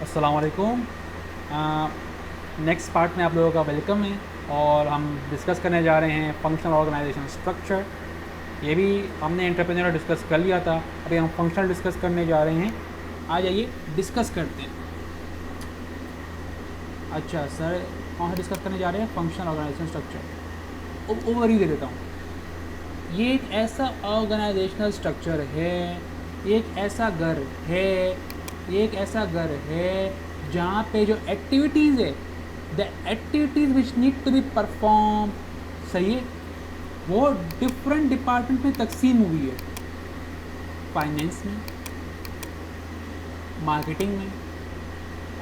अस्सलाम वालेकुम। Next part में आप लोगों का वेलकम है और हम डिस्कस करने जा रहे हैं फंक्शनल ऑर्गेनाइजेशन स्ट्रक्चर। ये भी हमने एंटरप्रेन्योर डिस्कस कर लिया था, अभी हम फंक्शनल डिस्कस करने जा रहे हैं। आ जाइए डिस्कस करते हैं। अच्छा सर, कौन सा डिस्कस करने जा रहे हैं? Functional organisation structure. ओवरव्यू दे देता हूँ। ये एक ऐसा ऑर्गेनाइजेशनल स्ट्रक्चर है, ये एक ऐसा घर है, ये एक ऐसा घर है जहाँ पे जो एक्टिविटीज़ है, the activities which need to be perform, सही है, वो डिफरेंट डिपार्टमेंट में तकसीम हुई है। फाइनेंस में, मार्केटिंग में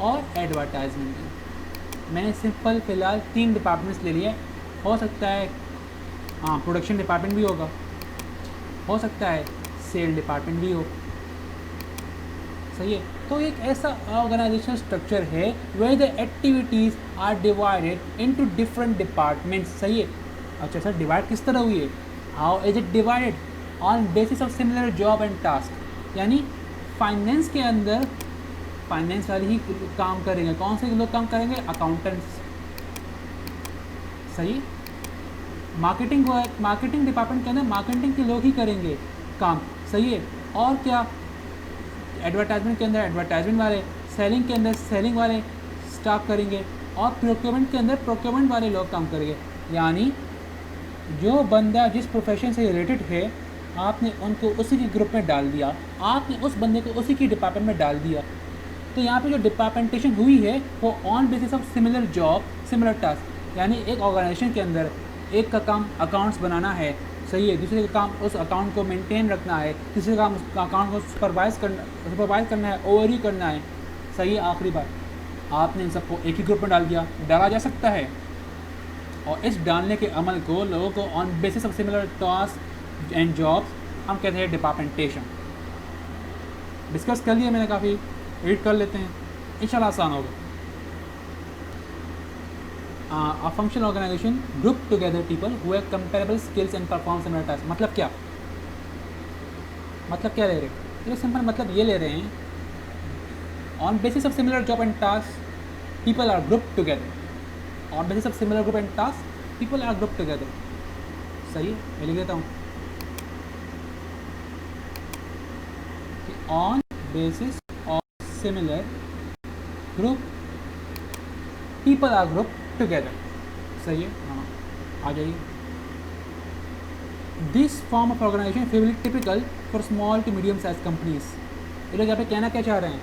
और एडवर्टाइजमेंट में। मैंने सिंपल फ़िलहाल 3 डिपार्टमेंट्स ले लिए। हो सकता है प्रोडक्शन डिपार्टमेंट भी होगा, हो सकता है सेल डिपार्टमेंट भी हो, सही है। तो एक ऐसा ऑर्गेनाइजेशन स्ट्रक्चर है where the activities are divided into different departments, सही है। अच्छा सर, डिवाइड किस तरह हुई है? How is it divided? On basis of similar job and task. यानी फाइनेंस के अंदर फाइनेंस वाले ही काम करेंगे। कौन से लोग काम करेंगे? अकाउंटेंट्स, सही। मार्केटिंग डिपार्टमेंट के अंदर मार्केटिंग के लोग ही करेंगे काम, सही है। और क्या? एडवर्टाइजमेंट के अंदर एडवर्टाइजमेंट वाले, सेलिंग के अंदर सेलिंग वाले स्टाफ करेंगे और प्रोक्योरमेंट के अंदर प्रोक्योरमेंट वाले लोग काम करेंगे। यानी जो बंदा जिस प्रोफेशन से रिलेटेड है, आपने उनको उसी के ग्रुप में डाल दिया, आपने उस बंदे को उसी की डिपार्टमेंट में डाल दिया। तो यहाँ पे जो डिपार्टमेंटेशन हुई है वो on basis of similar job similar task. यानी एक ऑर्गेनाइजेशन के अंदर एक का काम अकाउंट्स बनाना है, सही है, दूसरे का काम उस अकाउंट को मेंटेन रखना है, तीसरे का काम उस अकाउंट को सुपरवाइज करना है, ओवरव्यू करना है, सही है। आखिरी बार आपने इन सबको एक ही ग्रुप में डाल दिया। डाला जा सकता है, और इस डालने के अमल को लोगों को on basis of similar task and jobs हम कहते हैं डिपार्टमेंटेशन। डिस्कस कर लिया मैंने, काफ़ी रीड कर लेते हैं, इंशाल्लाह आसान होगा। A functional organization group together people who have comparable skills and perform similar tasks। मतलब क्या ले रहे हैं? ये सिंपल मतलब ये ले रहे हैं, on basis of similar job and task people are group together. On basis of similar group and task people are group together, सही है। मैं लिख देता हूँ, on basis of similar group people are group together, सही है। हाँ, आ जाइए। This form of organisation favourably typical for small to medium size companies. ये लोग यहाँ पे कहना क्या चाह रहे हैं?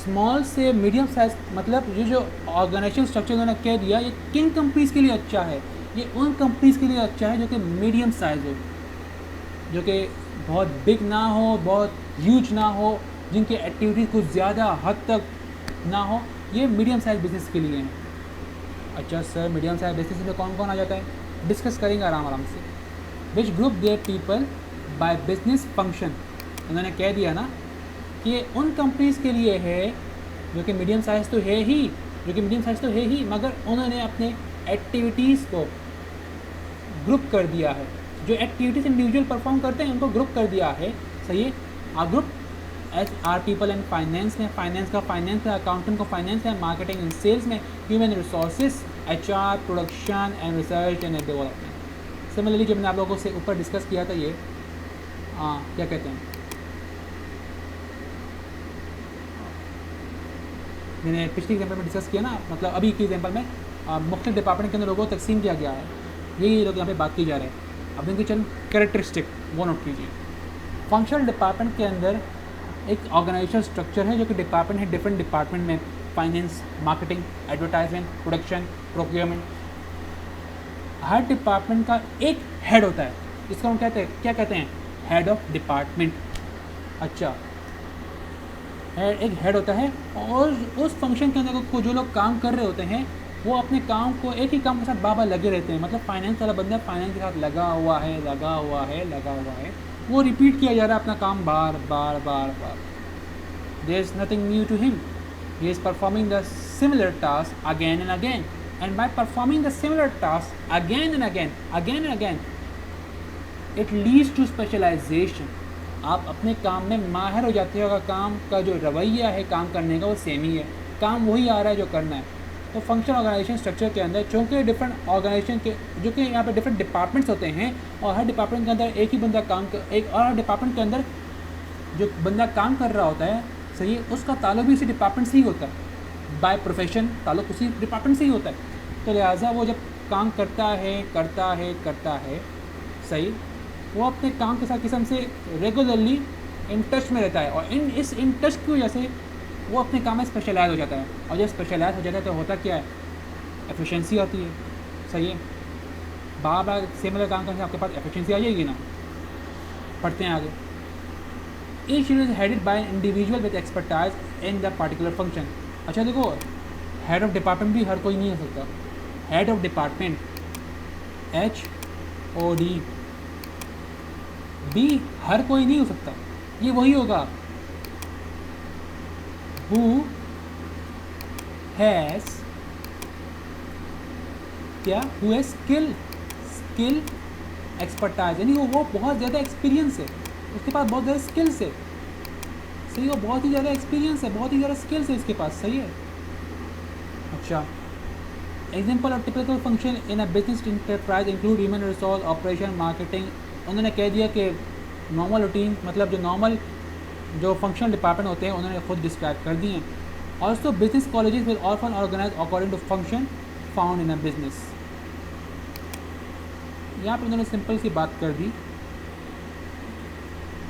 स्मॉल से मीडियम साइज, मतलब ये जो ऑर्गेनाइजेशन स्ट्रक्चर उन्होंने कह दिया, ये किन कंपनीज़ के लिए अच्छा है? ये उन कंपनीज़ के लिए अच्छा है जो कि मीडियम साइज हो, जो कि बहुत बिग ना हो, बहुत ह्यूज ना हो, जिनकी एक्टिविटीज़ कुछ ज़्यादा हद तक ना हो। ये मीडियम साइज बिजनेस के लिए हैं। अच्छा सर, मीडियम साइज बिजनेस में कौन कौन आ जाता है? डिस्कस करेंगे आराम से। Which group their people by business function. उन्होंने कह दिया ना कि उन कंपनीज़ के लिए है जो कि मीडियम साइज़ तो है ही, मगर उन्होंने अपने एक्टिविटीज़ को ग्रुप कर दिया है। जो एक्टिविटीज़ इंडिविजुअल परफॉर्म करते हैं उनको ग्रुप कर दिया है, सही है। आ group S R people and finance में, फाइनेंस का फाइनेंस है, अकाउंटेंट को फाइनेंस है, मार्केटिंग एंड सेल्स में, human resources, HR, production and research and development. Similarly जब मैंने आप लोगों से ऊपर डिस्कस किया था ये क्या कहते हैं, मैंने पिछले एग्जाम्पल में डिस्कस किया ना, मतलब अभी के एग्जाम्पल में मुख्तलिफ डिपार्टमेंट के अंदर लोगों को तकसीम किया गया है, यही लोग यहाँ पे बात की जा रहे हैं। अब इनके चंद कैरेक्टरिस्टिक वो नोट कीजिए। फंक्शनल डिपार्टमेंट के अंदर एक ऑर्गेनाइजेशन स्ट्रक्चर है जो कि डिपार्टमेंट है, डिफरेंट डिपार्टमेंट में, finance, marketing, advertisement, production, procurement. हर डिपार्टमेंट का एक हेड होता है, इसको हम क्या कहते हैं? Head of department. अच्छा, एक हेड होता है, और उस फंक्शन के अंदर को जो लोग काम कर रहे होते हैं वो अपने काम को, एक ही काम के साथ बार लगे रहते हैं। मतलब फाइनेंस वाला बंदा फाइनेंस के साथ लगा हुआ है, वो रिपीट किया जा रहा है अपना काम बार बार। There is nothing new to him, he is performing the similar task again and again, and by performing the similar task again and again, it leads to specialisation. आप अपने काम में माहिर हो जाते हो अगर काम का जो रवैया है काम करने का वो सेम ही है, काम वही आ रहा है जो करना है। तो फंक्शन ऑर्गेनाइजेशन स्ट्रक्चर के अंदर चूँकि डिफरेंट ऑर्गेनाइजेशन के जो कि यहाँ पे डिफरेंट डिपार्टमेंट्स होते हैं और हर डिपार्टमेंट के अंदर एक ही बंदा एक और डिपार्टमेंट के अंदर जो बंदा काम कर रहा होता है, सही है, उसका ताल्लुक भी उसी डिपार्टमेंट से ही होता है, बाय प्रोफेशन ताल्लुक उसी डिपार्टमेंट से ही होता है। तो लिहाजा वो जब काम करता है, सही, वो अपने काम के साथ किस्म से रेगुलरली इन टच में रहता है और इन टच की वजह से वो अपने काम में स्पेशलाइज हो जाता है। और जब स्पेशलाइज हो जाता है तो होता क्या है, एफिशिएंसी आती है, सही है। बार बार सिमिलर काम करने से आपके पास एफिशिएंसी आ जाएगी ना। पढ़ते हैं आगे। Each unit is headed by an individual with expertise in the particular function. अच्छा देखो, हेड ऑफ डिपार्टमेंट भी हर कोई नहीं हो सकता। हेड ऑफ डिपार्टमेंट HOD भी हर कोई नहीं हो सकता। ये वही होगा who has क्या, who has skill एक्सपर्टाइज, यानी वो बहुत ज़्यादा एक्सपीरियंस है, उसके पास बहुत ज़्यादा स्किल्स है, सही है, बहुत ही ज़्यादा एक्सपीरियंस है, बहुत ही ज़्यादा स्किल्स है इसके पास, सही है। अच्छा, example of typical function in a business enterprise include human resource, operation, marketing. उन्होंने कह दिया कि नॉर्मल रूटीन मतलब जो नॉर्मल जो फंक्शनल डिपार्टमेंट होते हैं उन्होंने खुद डिस्क्राइब कर दिए हैं। Also business colleges will often organise according to function found in a business. यहाँ पर उन्होंने सिंपल सी बात कर दी,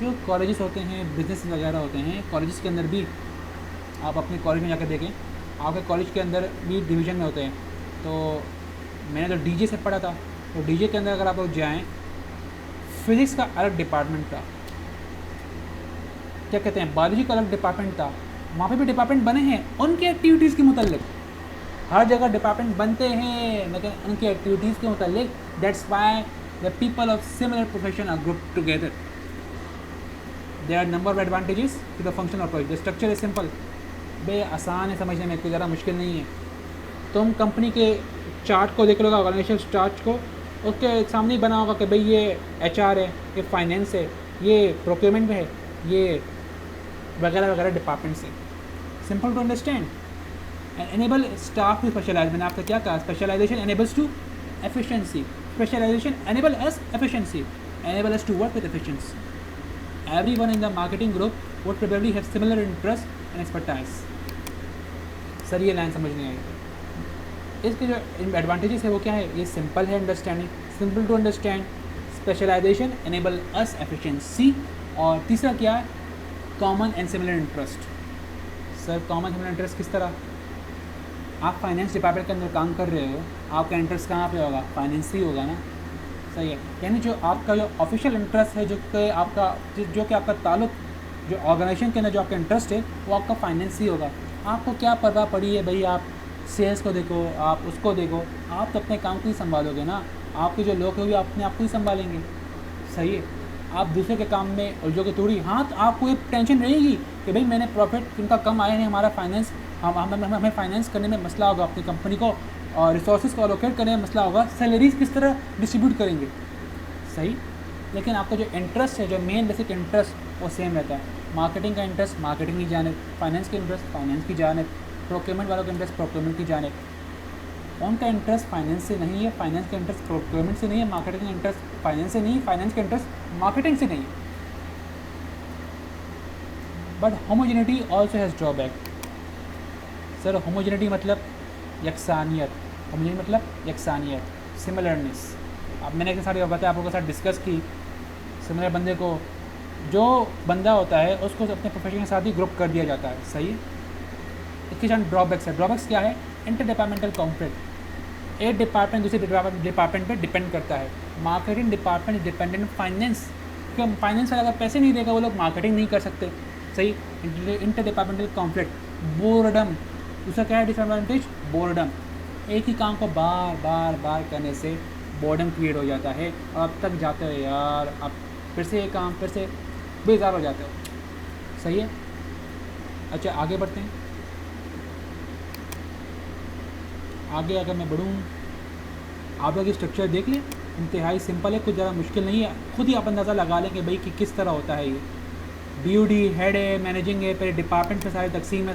जो कॉलेजेस होते हैं, बिजनेस वगैरह होते हैं, कॉलेजेस के अंदर भी आप अपने कॉलेज में जाकर देखें, आपके कॉलेज के अंदर भी डिवीज़न में होते हैं। तो मैंने तो डीजे से पढ़ा था, तो डीजे के अंदर अगर आप लोग जाएँ, फिज़िक्स का अलग डिपार्टमेंट था, क्या कहते हैं, बायोलॉजी का अलग डिपार्टमेंट था। वहाँ पे भी डिपार्टमेंट बने हैं उनके एक्टिविटीज़ के मुतालिक। हर जगह डिपार्टमेंट बनते हैं लेकिन उनकी एक्टिविटीज़ के मुतालिक। That's why the people of similar profession are group together. There are number of advantages to the function of the structure is simple. बे आसान है समझने में, कोई ज़्यादा मुश्किल नहीं है। तुम कंपनी के चार्ट को देख लोगे, ऑर्गेनाइजेशन चार्ट को, उसके सामने ही बना होगा कि भाई ये HR है, ये फाइनेंस है, ये प्रोक्योरमेंट में है, ये वगैरह वगैरह डिपार्टमेंट से। Simple to understand and enable staff to specialise. मैंने आपसे क्या कहा, specialisation enables to efficiency, specialisation enable us efficiency, enable us to work with efficiency. Everyone in the marketing group would probably have similar interest and expertise। Sir ये line समझ नहीं आई। इसके जो advantages है वो क्या है, ये सिंपल है understanding, simple to understand, specialisation enable us efficiency, और तीसरा क्या है, common and similar interest. Sir common similar interest किस तरह, आप फाइनेंस डिपार्टमेंट के अंदर काम कर रहे हो, आपका इंटरेस्ट कहाँ पे होगा, फाइनेंस ही होगा ना, सही है। यानी जो आपका जो ऑफिशियल इंटरेस्ट है, जो कि आपका ताल्लुक जो ऑर्गेनाइजेशन के अंदर जो आपका इंटरेस्ट है वो आपका फाइनेंस ही होगा। आपको क्या परवाह पड़ी है भाई, आप सेल्स को देखो, आप उसको देखो, आप तो अपने काम को ही संभालोगे ना, आपके जो लोग हैं वो अपने आप को ही संभालेंगे, सही है। आप दूसरे के काम में उलझोगे थोड़ी। हाँ, तो आपको एक टेंशन रहेगी कि भाई मैंने प्रॉफिट इनका कम आया नहीं, हमारा फाइनेंस हमें फाइनेंस करने में मसला होगा, अपनी कंपनी को और रिसोर्सेज को अलोकेट करने में मसला होगा, सैलरीज किस तरह डिस्ट्रीब्यूट करेंगे, सही। लेकिन आपका जो इंटरेस्ट है, जो मेन बेसिक इंटरेस्ट वो सेम रहता है। मार्केटिंग का इंटरेस्ट मार्केटिंग की जानिब, फाइनेंस के इंटरेस्ट फाइनेंस की जानिब, प्रोक्योरमेंट वालों का इंटरेस्ट प्रोक्योरमेंट की जानिब। उनका इंटरेस्ट फाइनेंस से नहीं है, फाइनेंस का इंटरेस्ट प्रोक्योरमेंट से नहीं है, मार्केटिंग का इंटरेस्ट फाइनेंस से नहीं है, फाइनेंस का इंटरेस्ट मार्केटिंग से नहीं है। But homogeneity also has drawback. Sir homogeneity मतलब यकसानियत, होमोजेनिटी मतलब यकसानियत, सिमिलरनेस। अब मैंने एक सारी बातें आप लोगों के साथ डिस्कस की। सिमिलर बंदे को, जो बंदा होता है उसको अपने प्रोफेशन के साथ ही ग्रुप कर दिया जाता है, सही है। इसके साथ ड्रॉबैक्स है। ड्रॉबैक्स क्या है, इंटर डिपार्टमेंटल कॉन्फ्लिक्ट। एक डिपार्टमेंट दूसरे डिपार्टमेंट पर डिपेंड करता है। मार्केटिंग डिपार्टमेंट डिपेंडेंट फाइनेंस, क्योंकि फाइनेंस वाला अगर पैसे नहीं देगा वो लोग मार्केटिंग नहीं कर सकते, सही। Inter departmental conflict. बोर्डम, दूसरा क्या है डिसएडवांटेज, बोर्डम। एक ही काम को बार बार बार करने से बोर्डम क्रिएट हो जाता है और अब तक जाते हो यार, अब फिर से ये काम, फिर से बेजार हो जाते हो, सही है। अच्छा आगे बढ़ते हैं। आगे अगर मैं बढ़ूँ, आप लोग ये स्ट्रक्चर देख लें, इंतहाई सिंपल है, कुछ ज़्यादा मुश्किल नहीं है, खुद ही आप अंदाज़ा लगा लें कि भाई कि किस तरह होता है ये, BUD हेड है, मैनेजिंग है, फिर डिपार्टमेंट में सारे तकसीम है,